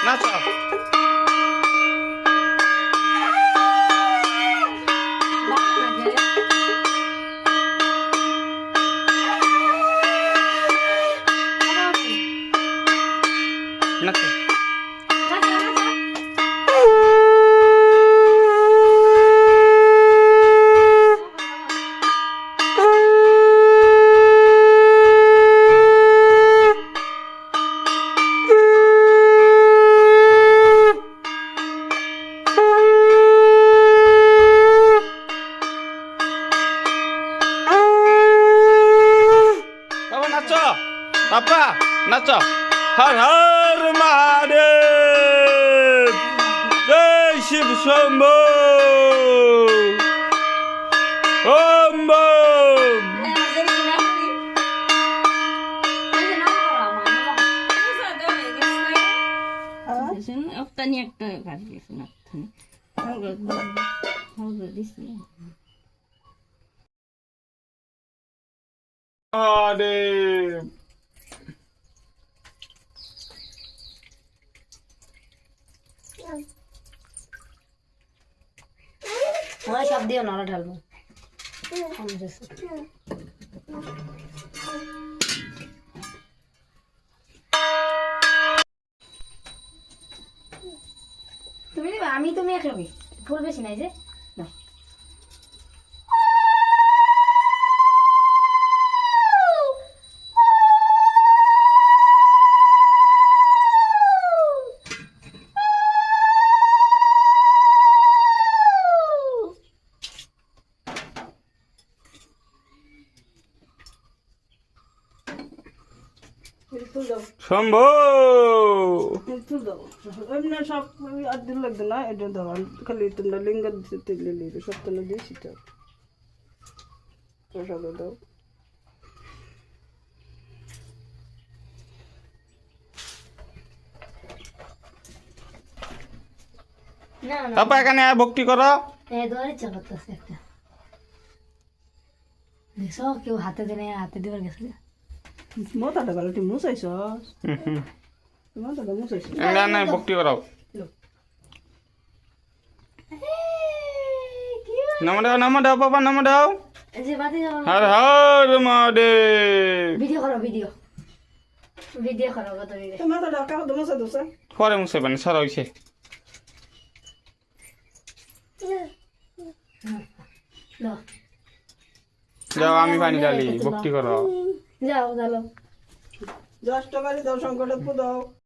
নাচো নাচো पापा नाचो हर हर महादेव जय शिव शंभो ओम बम महादेव हमारे सब दियो नाला ढालबो তুমি দিবা আমি তুমি এক লবি ফুল বেশি নাই যে না शंभो এমনি সব আর দিন লাগবে না এটা দাও খালি তোমরা লিঙ্গ দিতে লিলি সব তো দিয়েছি তো প্রসাদ দাও না না पापा এখানে আয় ভক্তি করো এই দোয়ারে চালাতেছে একটা দেখো কেউ হাতে দেনে হাতে দিবার গেছে মোটাটা ভালো তুই মুছাইছস মোটাটা মুছাইছ না না ভক্তি করো নম দাও পাপা নম দাও এই যে বাতি যাও হর হর মহাদেব ভিডিও করো ভিডিও করো কত ভিডিও তোর মাথাটা কাউ মুছা দোসা পরে মুছে বানি সারা হইছে দাও যাও আমি পানি ঢালি ভক্তি করো যাও দাও 10 টাকা দাও সংকটে দাও